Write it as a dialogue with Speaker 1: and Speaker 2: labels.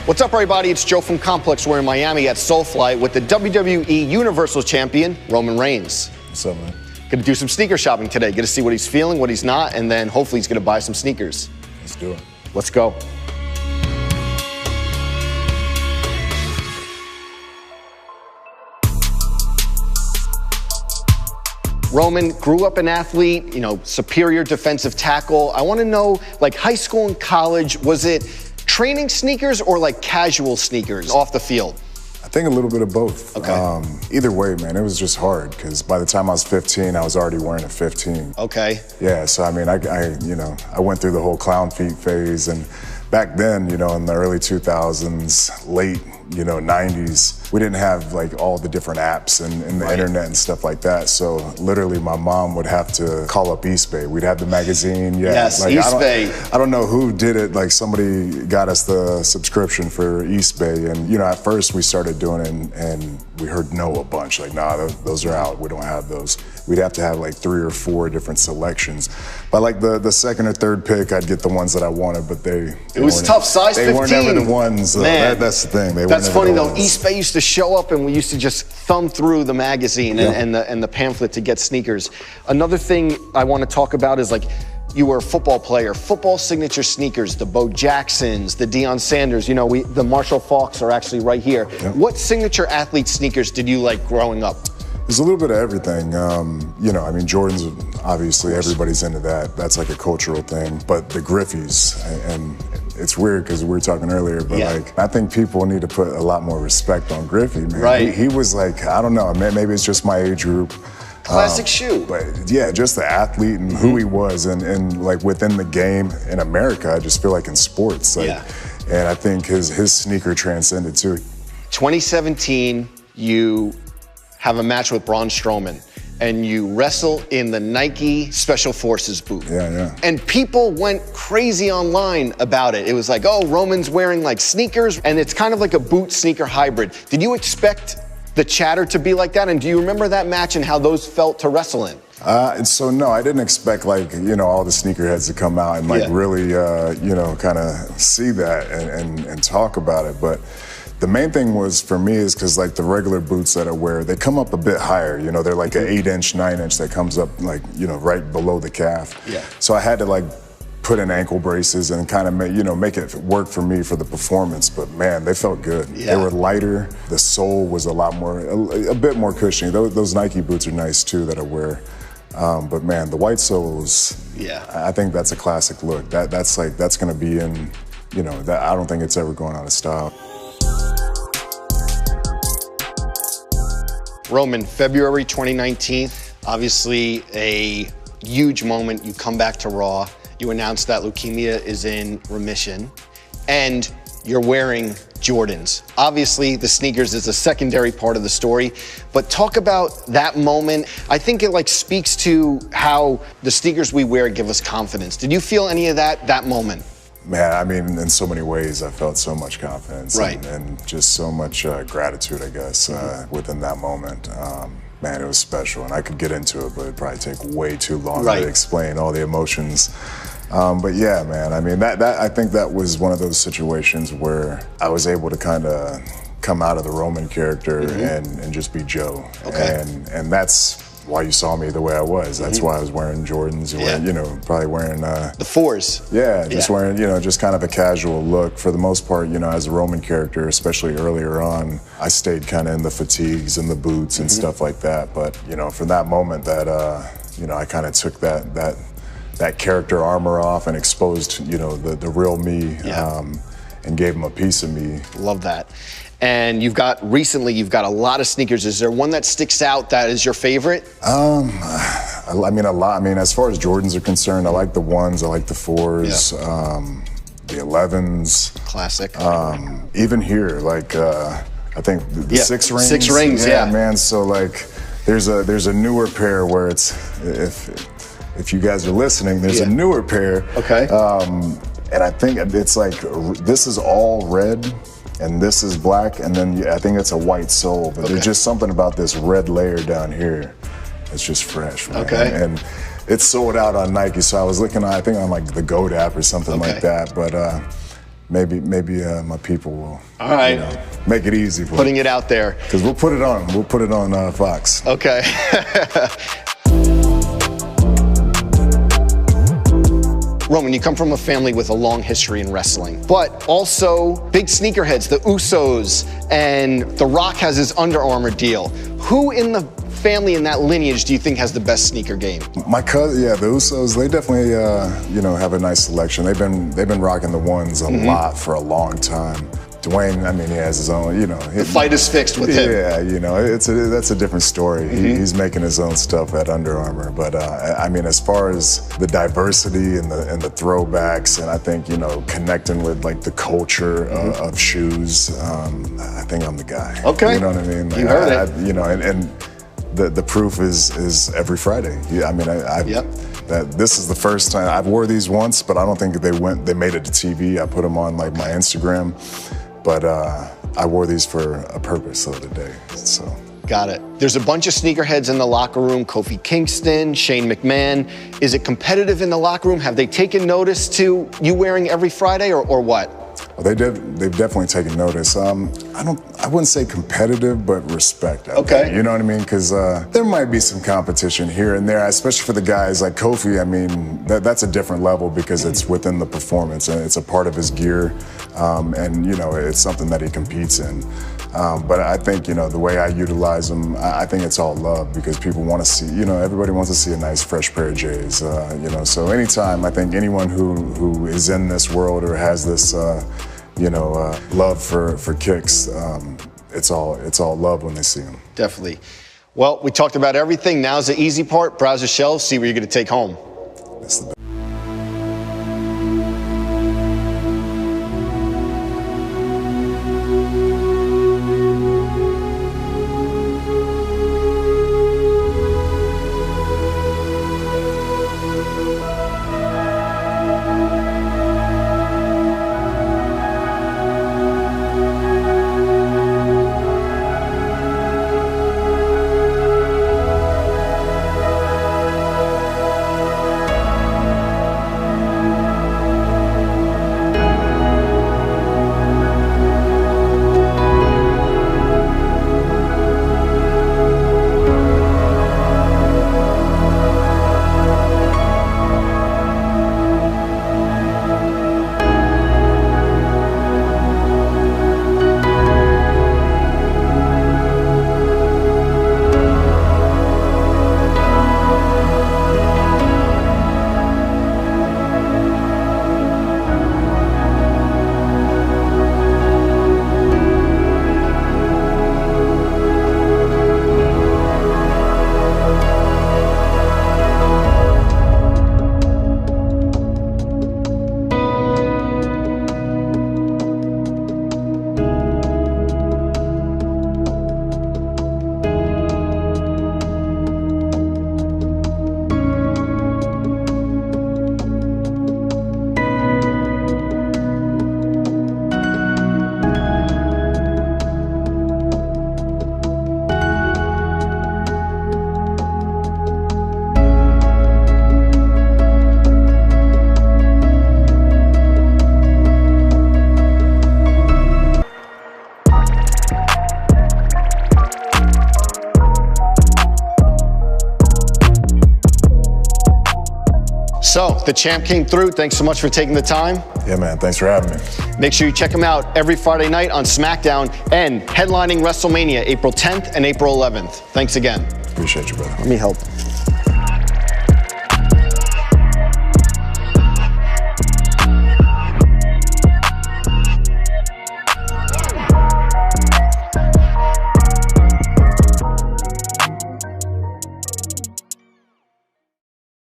Speaker 1: What's up, everybody? It's Joe from Complex. We're in Miami at Soulfly with the WWE Universal Champion, Roman Reigns.
Speaker 2: What's up, man?
Speaker 1: Gonna do some sneaker shopping today. Get to see what he's feeling, what he's not, and then hopefully he's gonna buy some sneakers.
Speaker 2: Let's do it.
Speaker 1: Let's go. Roman grew up an athlete, superior defensive tackle. I want to know, like high school and college, was it training sneakers or like casual sneakers off the field?
Speaker 2: I think a little bit of both.
Speaker 1: Okay.
Speaker 2: Either way, man, it was just hard because by the time I was 15, I was already wearing a 15.
Speaker 1: Okay.
Speaker 2: Yeah, so I mean, I went through the whole clown feet phase, and back then, in the early 2000s, late, 90s, we didn't have like all the different apps and the internet and stuff like that. So literally my mom would have to call up East Bay. We'd have the magazine. Yeah,
Speaker 1: yes,
Speaker 2: like,
Speaker 1: East Bay.
Speaker 2: I don't know who did it. Like somebody got us the subscription for East Bay. And at first we started doing it and we heard no a bunch. Like, nah, those are out. We don't have those. We'd have to have like 3 or 4 different selections. But like the second or third pick, I'd get the ones that I wanted, but it
Speaker 1: was tough, size 15.
Speaker 2: They weren't ever the ones.
Speaker 1: Man,
Speaker 2: that's the thing.
Speaker 1: That's funny though. East Bay used to show up and we used to just thumb through the magazine and the pamphlet to get sneakers. Another thing I want to talk about is like, you were a football player, football signature sneakers, the Bo Jacksons, the Deion Sanders, the Marshall Faulks are actually right here.
Speaker 2: Yep.
Speaker 1: What signature athlete sneakers did you like growing up?
Speaker 2: There's a little bit of everything. Jordans, obviously everybody's into that. That's like a cultural thing. But the Griffies, and it's weird because we were talking earlier, but I think people need to put a lot more respect on Griffey, man.
Speaker 1: Right.
Speaker 2: He was like, I don't know, maybe it's just my age group.
Speaker 1: Classic shoe.
Speaker 2: But yeah, just the athlete and who he was and like within the game in America, I just feel like in sports. And I think his sneaker transcended too.
Speaker 1: 2017, you have a match with Braun Strowman and you wrestle in the Nike Special Forces boot.
Speaker 2: Yeah.
Speaker 1: And people went crazy online about it. It was like, oh, Roman's wearing like sneakers and it's kind of like a boot sneaker hybrid. Did you expect the chatter to be like that? And do you remember that match and how those felt to wrestle in?
Speaker 2: So no, I didn't expect like, all the sneakerheads to come out and like really, kind of see that and talk about it. But the main thing was for me is because like the regular boots that I wear, they come up a bit higher. They're like an 8-inch, 9-inch that comes up like, right below the calf.
Speaker 1: Yeah.
Speaker 2: So I had to like put in ankle braces and kind of make it work for me for the performance. But man, they felt good.
Speaker 1: Yeah.
Speaker 2: They were lighter. The sole was a bit more cushiony. Those Nike boots are nice too that I wear. But man, the white soles, I think that's a classic look. That's going to be in, I don't think it's ever going out of style.
Speaker 1: Roman, February 2019, obviously a huge moment. You come back to Raw. You announce that leukemia is in remission, and you're wearing Jordans. Obviously, the sneakers is a secondary part of the story, but talk about that moment. I think it like speaks to how the sneakers we wear give us confidence. Did you feel any of that moment?
Speaker 2: Man, I mean, in so many ways, I felt so much confidence and just so much gratitude, I guess, within that moment. Man, it was special, and I could get into it, but it'd probably take way too long to explain all the emotions. But yeah, man, I mean, I think that was one of those situations where I was able to kind of come out of the Roman character and just be Joe.
Speaker 1: Okay.
Speaker 2: And that's why you saw me the way I was. That's why I was wearing Jordans, probably wearing
Speaker 1: the 4s.
Speaker 2: Yeah, just wearing, just kind of a casual look. For the most part, as a Roman character, especially earlier on, I stayed kind of in the fatigues and the boots and stuff like that. But, from that moment that, I kind of took that character armor off and exposed, the real me and gave him a piece of me.
Speaker 1: Love that. And recently you've got a lot of sneakers. Is there one that sticks out that is your favorite?
Speaker 2: I mean, a lot. I mean, as far as Jordans are concerned, I like the 1s, I like the 4s, the 11s.
Speaker 1: Classic.
Speaker 2: Even here, like, I think the 6 rings.
Speaker 1: 6 rings, yeah.
Speaker 2: Man, so like, there's a newer pair where it's, if you guys are listening, there's a newer pair.
Speaker 1: Okay.
Speaker 2: And I think it's like, this is all red, and this is black, and then I think it's a white sole, but there's just something about this red layer down here that's just fresh, man.
Speaker 1: Okay.
Speaker 2: And it's sold out on Nike, so I was looking, I think on like the GOAT app or something like that, but maybe my people will.
Speaker 1: All right.
Speaker 2: Make it easy for
Speaker 1: Putting it out there.
Speaker 2: Because we'll put it on. We'll put it on Fox.
Speaker 1: Okay. Roman, you come from a family with a long history in wrestling, but also big sneakerheads, the Usos, and The Rock has his Under Armour deal. Who in the family in that lineage do you think has the best sneaker game?
Speaker 2: My cousin, yeah, the Usos, they definitely, have a nice selection. They've been rocking the ones a lot for a long time. Dwayne, I mean, he has his own,
Speaker 1: The fight is fixed with him.
Speaker 2: Yeah, that's a different story. He's making his own stuff at Under Armour. But I mean, as far as the diversity and the throwbacks, and I think connecting with like the culture of shoes, I think I'm the guy.
Speaker 1: Okay.
Speaker 2: You know what I mean? Like,
Speaker 1: you heard it.
Speaker 2: And the proof is every Friday. Yeah, I mean, this is the first time I've wore these once, but I don't think they made it to TV. I put them on like my Instagram. But I wore these for a purpose the other day, so.
Speaker 1: Got it. There's a bunch of sneakerheads in the locker room, Kofi Kingston, Shane McMahon. Is it competitive in the locker room? Have they taken notice to you wearing every Friday or what?
Speaker 2: Well, they've definitely taken notice. I wouldn't say competitive, but respect.
Speaker 1: Okay.
Speaker 2: You know what I mean? Because there might be some competition here and there, especially for the guys like Kofi. I mean, that's a different level because it's within the performance and it's a part of his gear, and it's something that he competes in. But I think the way I utilize them, I think it's all love because people want to see. Everybody wants to see a nice fresh pair of J's. So anytime I think anyone who is in this world or has this love for kicks, it's all love when they see them.
Speaker 1: Definitely. Well, we talked about everything. Now's the easy part. Browse the shelves, see what you're going to take home.
Speaker 2: That's the
Speaker 1: So, the champ came through. Thanks so much for taking the time.
Speaker 2: Yeah, man. Thanks for having me.
Speaker 1: Make sure you check him out every Friday night on SmackDown and headlining WrestleMania April 10th and April 11th. Thanks again.
Speaker 2: Appreciate you, brother.
Speaker 1: Let me help.